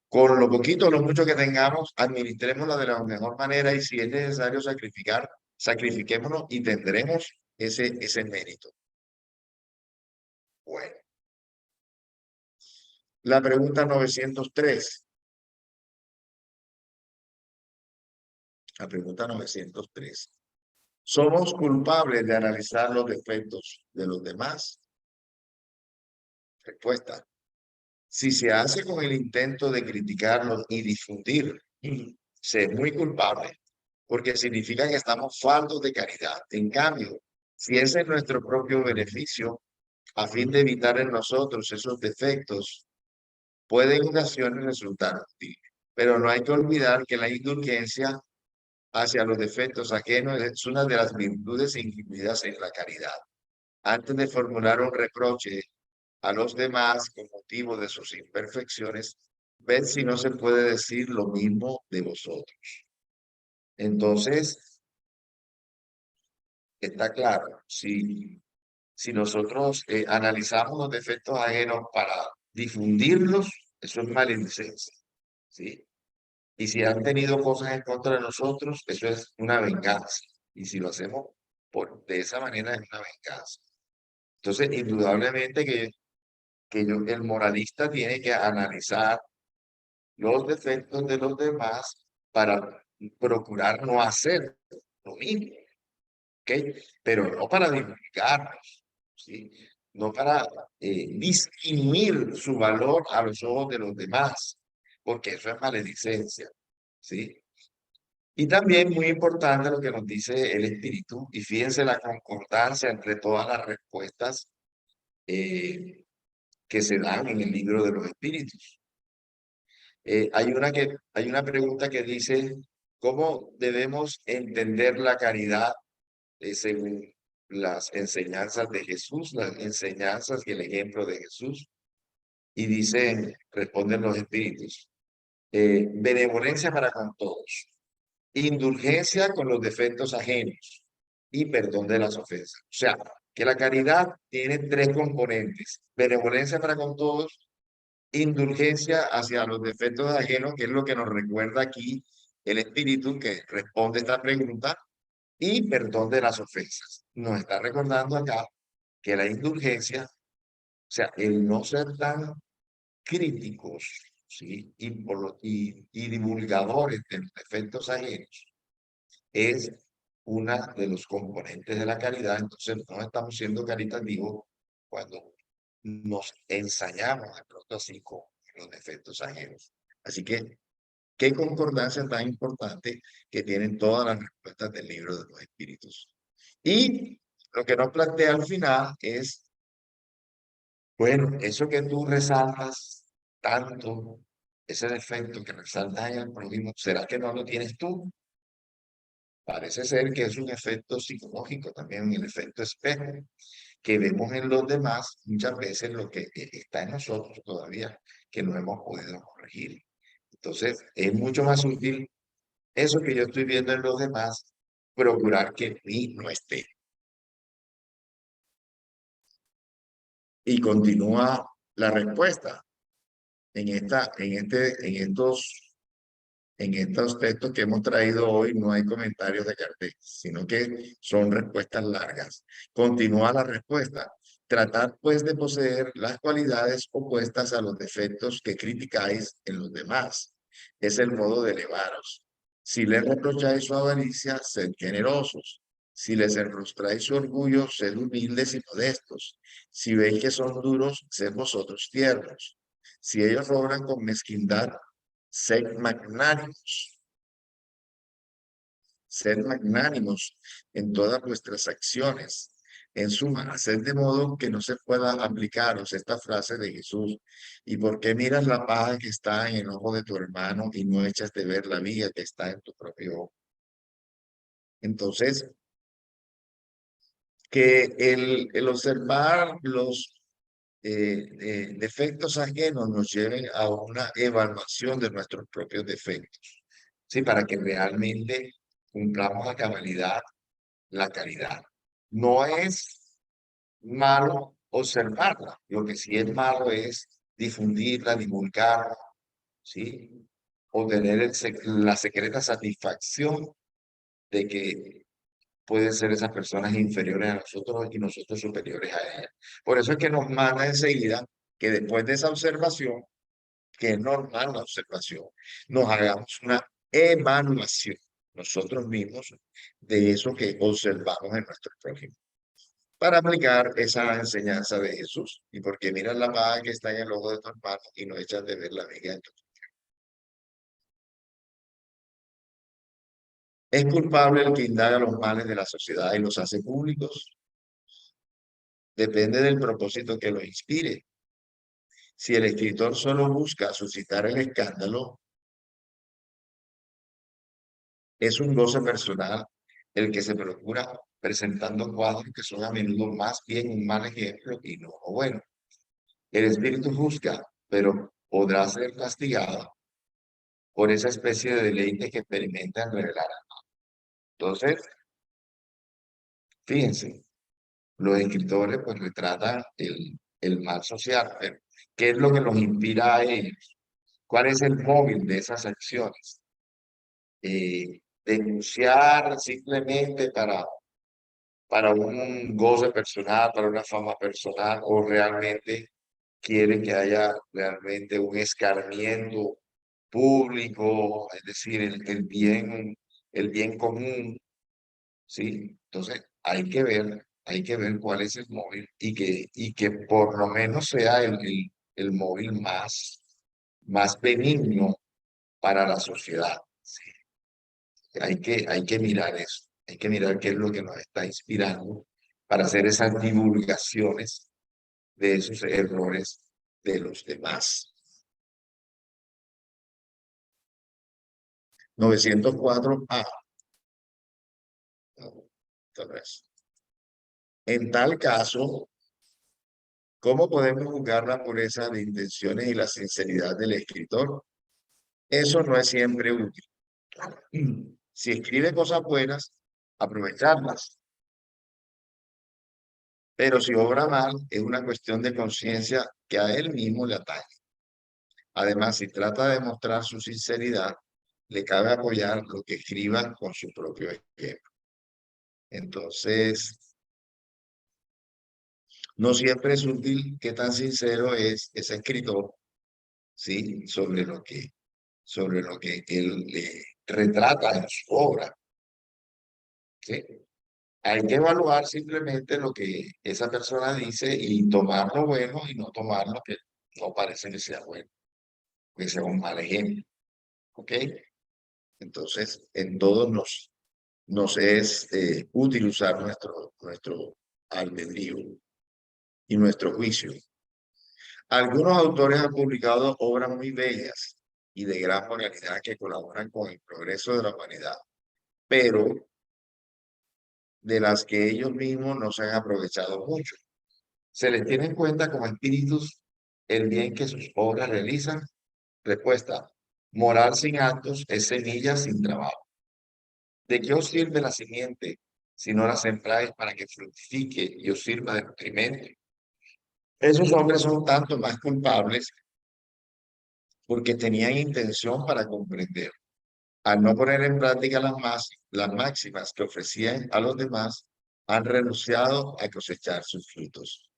Con lo poquito o lo mucho que tengamos, administrémoslo de la mejor manera, y si es necesario sacrificar, sacrifiquémonos y tendremos ese mérito. Bueno, la pregunta 903. La pregunta 903. ¿Somos culpables de analizar los defectos de los demás? Respuesta: si se hace con el intento de criticarlos y difundir, se es muy culpable, porque significa que estamos faltos de caridad. En cambio, si ese es nuestro propio beneficio, a fin de evitar en nosotros esos defectos, puede en ocasiones resultar útil. Pero no hay que olvidar que la indulgencia hacia los defectos ajenos es una de las virtudes incluidas en la caridad. Antes de formular un reproche a los demás con motivo de sus imperfecciones, ved si no se puede decir lo mismo de vosotros. Entonces, está claro, si nosotros analizamos los defectos ajenos para difundirlos, eso es maledicencia, ¿sí? Y si han tenido cosas en contra de nosotros, eso es una venganza. Y si lo hacemos de esa manera, es una venganza. Entonces, indudablemente el moralista tiene que analizar los defectos de los demás para procurar no hacer lo mismo, ¿ok? Pero no para divulgarnos, ¿sí? No para disminuir su valor a los ojos de los demás, porque eso es maledicencia, ¿sí? Y también muy importante lo que nos dice el espíritu, y fíjense la concordancia entre todas las respuestas eh, que se dan en el libro de los espíritus. Hay una pregunta que dice: ¿cómo debemos entender la caridad según las enseñanzas de Jesús, las enseñanzas y el ejemplo de Jesús? Y dicen, responden los espíritus: benevolencia para con todos, indulgencia con los defectos ajenos y perdón de las ofensas. O sea, que la caridad tiene tres componentes: benevolencia para con todos, indulgencia hacia los defectos ajenos, que es lo que nos recuerda aquí el espíritu que responde esta pregunta, y perdón de las ofensas. Nos está recordando acá que la indulgencia, o sea, el no ser tan críticos, ¿sí? Y divulgadores de los defectos ajenos, es una de los componentes de la caridad. Entonces, no estamos siendo caritativos cuando nos ensañamos de pronto así con los defectos ajenos. Así que, qué concordancia tan importante que tienen todas las respuestas del libro de los espíritus. Y lo que nos plantea al final es, bueno, eso que tú resaltas tanto, ese defecto que resaltas en el prójimo, ¿será que no lo tienes tú? Parece ser que es un efecto psicológico también, el efecto espejo, que vemos en los demás muchas veces lo que está en nosotros todavía, que no hemos podido corregir. Entonces, es mucho más útil eso que yo estoy viendo en los demás, procurar que en mí no esté. Y continúa la respuesta en estos textos que hemos traído hoy. No hay comentarios de Kardec, sino que son respuestas largas. Continúa la respuesta. Tratad pues de poseer las cualidades opuestas a los defectos que criticáis en los demás. Es el modo de elevaros. Si les reprocháis su avaricia, sed generosos. Si les enrostráis su orgullo, sed humildes y modestos. Si veis que son duros, sed vosotros tiernos. Si ellos obran con mezquindad, sed magnánimos en todas vuestras acciones. En suma, haced de modo que no se pueda aplicaros esta frase de Jesús: ¿y por qué miras la paja que está en el ojo de tu hermano y no echas de ver la viga que está en tu propio ojo? Entonces, que el observar los defectos ajenos nos lleven a una evaluación de nuestros propios defectos, ¿sí? Para que realmente cumplamos a cabalidad la caridad. No es malo observarla, lo que sí es malo es difundirla, divulgarla, ¿sí? O tener la secreta satisfacción de que pueden ser esas personas inferiores a nosotros y nosotros superiores a ellas. Por eso es que nos manda enseguida que después de esa observación, que es normal la observación, nos hagamos una evaluación nosotros mismos de eso que observamos en nuestro prójimo, para aplicar esa enseñanza de Jesús. Y porque miras la paja que está en el ojo de tu hermano y no echas de ver la viga en tu. ¿Es culpable el que indaga los males de la sociedad y los hace públicos? Depende del propósito que lo inspire. Si el escritor solo busca suscitar el escándalo, es un goce personal el que se procura presentando cuadros que son a menudo más bien un mal ejemplo y no bueno. El espíritu juzga, pero podrá ser castigado por esa especie de deleite que experimenta en revelar. Entonces, fíjense, los escritores pues retratan el mal social, pero ¿qué es lo que los inspira a ellos? ¿Cuál es el móvil de esas acciones? Denunciar simplemente para un goce personal, para una fama personal, o realmente quieren que haya realmente un escarmiento público, es decir, el bien común, ¿sí? Entonces, hay que ver cuál es el móvil y que por lo menos sea el móvil más benigno para la sociedad, ¿sí? Hay que mirar eso, hay que mirar qué es lo que nos está inspirando para hacer esas divulgaciones de esos errores de los demás. 904A. En tal caso, ¿cómo podemos juzgar la pureza de intenciones y la sinceridad del escritor? Eso no es siempre útil. Si escribe cosas buenas, aprovecharlas. Pero si obra mal, es una cuestión de conciencia que a él mismo le atañe. Además, si trata de mostrar su sinceridad, le cabe apoyar lo que escriba con su propio ejemplo. Entonces, no siempre es útil qué tan sincero es ese escritor, ¿sí? Sobre lo que él le retrata en su obra, ¿sí? Hay que evaluar simplemente lo que esa persona dice y tomar lo bueno y no tomar lo que no parece que sea bueno, que sea un mal ejemplo, ¿ok? Entonces, en todos nos es útil usar nuestro albedrío y nuestro juicio. Algunos autores han publicado obras muy bellas y de gran moralidad que colaboran con el progreso de la humanidad, pero de las que ellos mismos no se han aprovechado mucho. ¿Se les tiene en cuenta como espíritus el bien que sus obras realizan? Respuesta: moral sin actos es semilla sin trabajo. ¿De qué os sirve la simiente si no la sembráis para que fructifique y os sirva de nutrimento? Esos hombres son tanto más culpables porque tenían intención para comprender. Al no poner en práctica las máximas que ofrecían a los demás, han renunciado a cosechar sus frutos.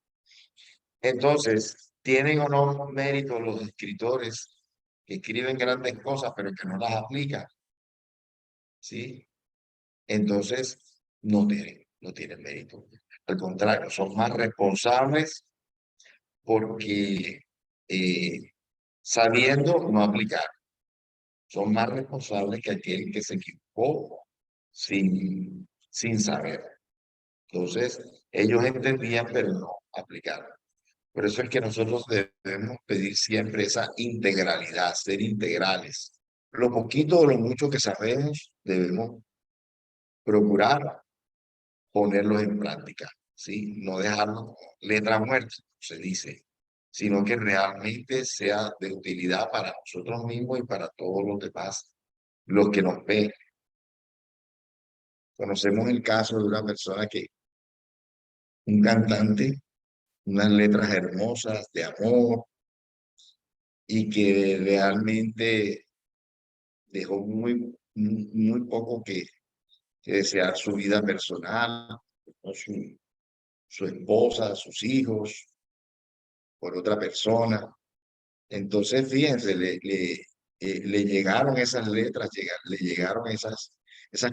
Entonces, ¿tienen o no mérito los escritores que escriben grandes cosas pero que no las aplican? ¿Sí? Entonces, no tienen mérito. Al contrario, son más responsables porque sabiendo no aplicar, son más responsables que aquel que se equivocó sin saber. Entonces, ellos entendían, pero no aplicaron. Por eso es que nosotros debemos pedir siempre esa integralidad, ser integrales. Lo poquito o lo mucho que sabemos, debemos procurar ponerlos en práctica, ¿sí? No dejarlos como letra muerta, se dice, sino que realmente sea de utilidad para nosotros mismos y para todos los demás, los que nos ven. Conocemos el caso de una persona un cantante, unas letras hermosas de amor y que realmente dejó muy poco que desear su vida personal, con su esposa, sus hijos, por otra persona. Entonces, fíjense, le llegaron esas letras, le llegaron esas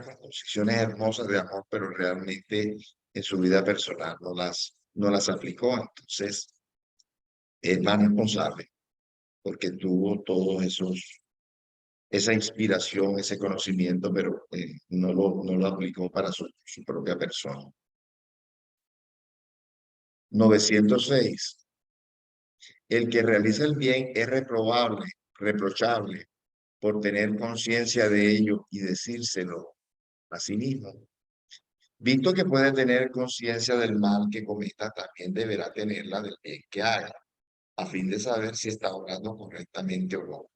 composiciones hermosas de amor, pero realmente en su vida personal no las aplicó. Entonces, es más responsable porque tuvo todos esa inspiración, ese conocimiento, pero no lo aplicó para su propia persona. 906. El que realiza el bien es reprochable por tener conciencia de ello y decírselo a sí mismo. Visto que puede tener conciencia del mal que cometa, también deberá tenerla del bien que haga, a fin de saber si está obrando correctamente o no.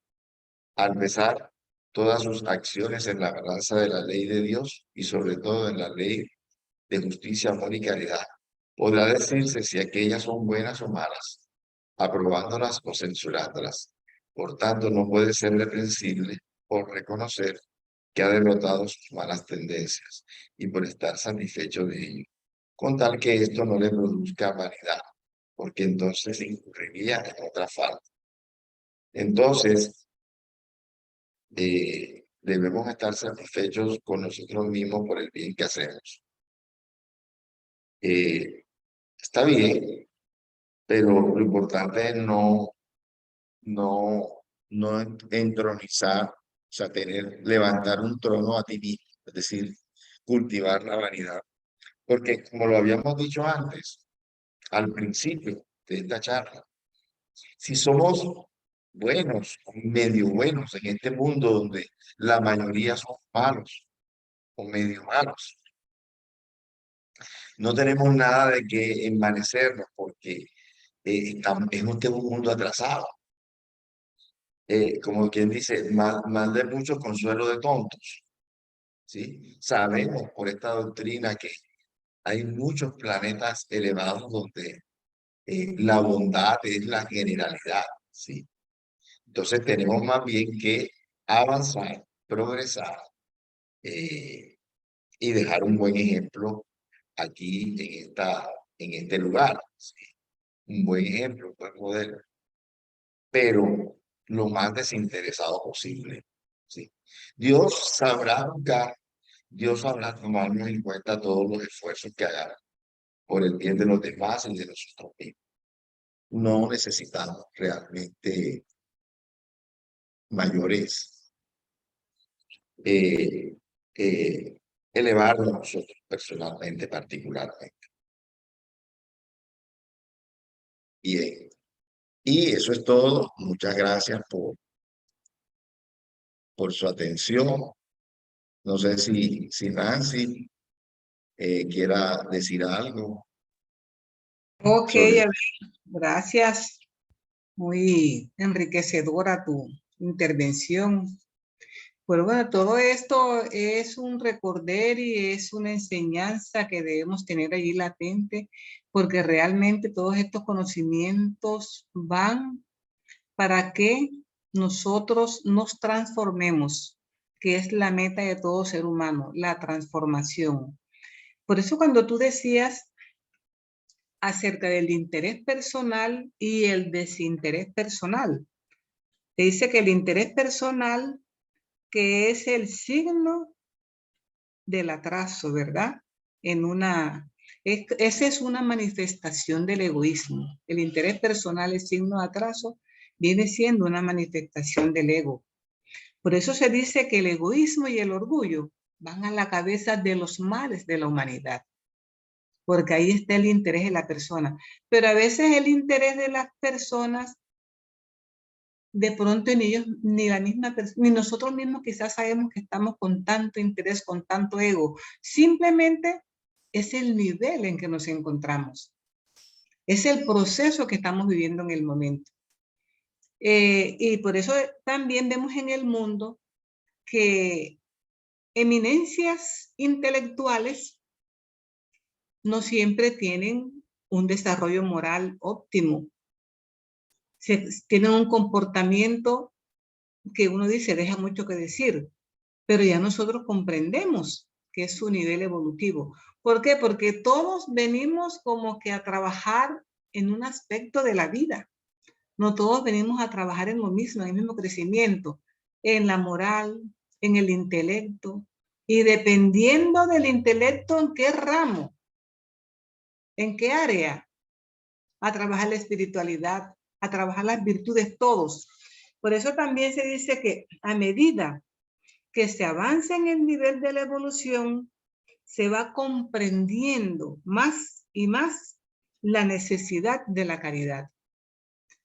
Al pesar todas sus acciones en la balanza de la ley de Dios y sobre todo en la ley de justicia, amor y caridad, podrá decirse si aquellas son buenas o malas, aprobándolas o censurándolas. Por tanto, no puede ser reprensible por reconocer que ha derrotado sus malas tendencias y por estar satisfecho de ello, con tal que esto no le produzca vanidad, porque entonces incurriría en otra falta. Entonces, debemos estar satisfechos con nosotros mismos por el bien que hacemos. Está bien, pero lo importante es no, no entronizar, o sea, levantar un trono a ti mismo, es decir, cultivar la vanidad. Porque como lo habíamos dicho antes, al principio de esta charla, si somos buenos, medio buenos en este mundo donde la mayoría son malos o medio malos, no tenemos nada de qué envanecernos porque es un mundo atrasado. Como quien dice, mal de muchos, consuelo de tontos. ¿Sí? Sabemos por esta doctrina Hay muchos planetas elevados donde la bondad es la generalidad, ¿sí? Entonces tenemos más bien que avanzar, progresar y dejar un buen ejemplo aquí en este lugar, ¿sí? Un buen ejemplo, un buen modelo, pero lo más desinteresado posible, ¿sí? Dios sabrá buscar, Dios sabrá tomarnos en cuenta todos los esfuerzos que hagamos por el bien de los demás y de nosotros mismos. No necesitamos realmente mayores eh, elevarnos nosotros personalmente, particularmente. Bien, y eso es todo. Muchas gracias por su atención. No sé si Nancy quiera decir algo Ok, sobre... a ver, gracias. Muy enriquecedora tu intervención. Pero bueno, todo esto es un recorder y es una enseñanza que debemos tener allí latente, porque realmente todos estos conocimientos van para que nosotros nos transformemos, que es la meta de todo ser humano, la transformación. Por eso cuando tú decías acerca del interés personal y el desinterés personal, te dice que el interés personal, que es el signo del atraso, ¿verdad? Esa es una manifestación del egoísmo. El interés personal, el signo de atraso, viene siendo una manifestación del ego. Por eso se dice que el egoísmo y el orgullo van a la cabeza de los males de la humanidad, porque ahí está el interés de la persona. Pero a veces el interés de las personas, de pronto ni ellos, ni la misma persona, ni nosotros mismos quizás sabemos que estamos con tanto interés, con tanto ego. Simplemente es el nivel en que nos encontramos. Es el proceso que estamos viviendo en el momento. Y por eso también vemos en el mundo que eminencias intelectuales no siempre tienen un desarrollo moral óptimo. Tienen un comportamiento que uno dice, deja mucho que decir, pero ya nosotros comprendemos que es su nivel evolutivo. ¿Por qué? Porque todos venimos como que a trabajar en un aspecto de la vida. No todos venimos a trabajar en lo mismo, en el mismo crecimiento, en la moral, en el intelecto, y dependiendo del intelecto, en qué ramo, en qué área, a trabajar la espiritualidad, a trabajar las virtudes todos. Por eso también se dice que a medida que se avanza en el nivel de la evolución, se va comprendiendo más y más la necesidad de la caridad.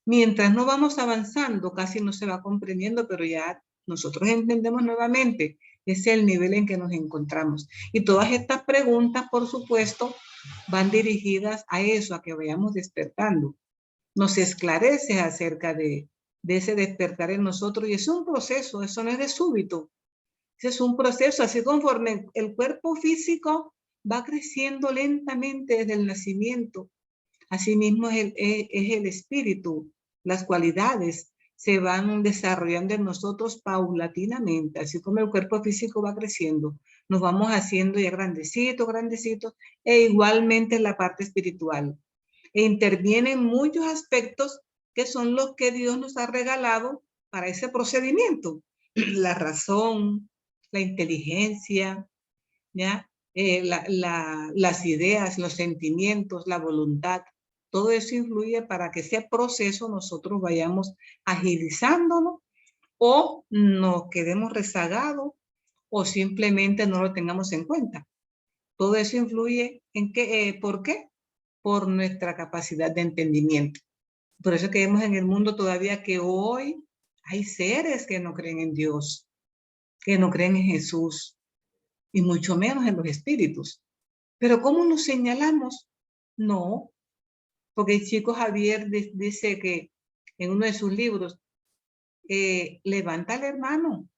Mientras no vamos avanzando, casi no se va comprendiendo, pero ya nosotros entendemos nuevamente, ese es el nivel en que nos encontramos. Y todas estas preguntas, por supuesto, van dirigidas a eso, a que vayamos despertando. Nos esclarece acerca de ese despertar en nosotros, y es un proceso, eso no es de súbito. Ese es un proceso, así conforme el cuerpo físico va creciendo lentamente desde el nacimiento. Asimismo es el espíritu, las cualidades se van desarrollando en nosotros paulatinamente, así como el cuerpo físico va creciendo, nos vamos haciendo ya grandecitos, grandecitos, e igualmente en la parte espiritual. E intervienen muchos aspectos que son los que Dios nos ha regalado para ese procedimiento. La razón, la inteligencia, ¿ya? Las ideas, los sentimientos, la voluntad, todo eso influye para que ese proceso nosotros vayamos agilizándonos o nos quedemos rezagados o simplemente no lo tengamos en cuenta. Todo eso influye en qué, ¿por qué? Por nuestra capacidad de entendimiento. Por eso que vemos en el mundo todavía que hoy hay seres que no creen en Dios, que no creen en Jesús, y mucho menos en los espíritus. Pero ¿cómo los señalamos? No, porque el chico Javier dice que en uno de sus libros, levanta al hermano,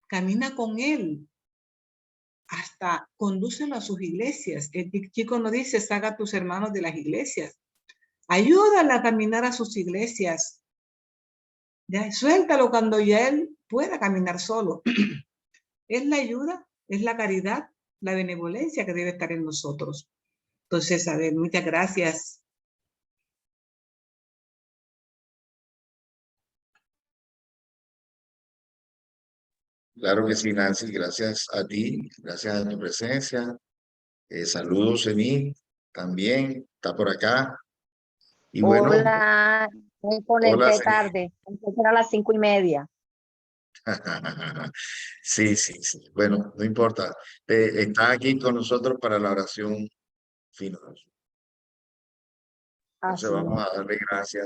camina con él, hasta condúcelo a sus iglesias. El chico no dice, saca a tus hermanos de las iglesias. Ayúdala a caminar a sus iglesias. Ya, suéltalo cuando ya él pueda caminar solo. Es la ayuda, es la caridad, la benevolencia que debe estar en nosotros. Entonces, a ver, muchas gracias. Claro que sí, Nancy, gracias a ti, gracias a tu presencia. Saludos, Eni, también, está por acá. Y bueno, Hola, me hola, conecté Eni. tarde, empecé a las 5:30. Sí, sí, sí. Bueno, no importa. Estás aquí con nosotros para la oración final. Entonces Así vamos es. a darle gracias.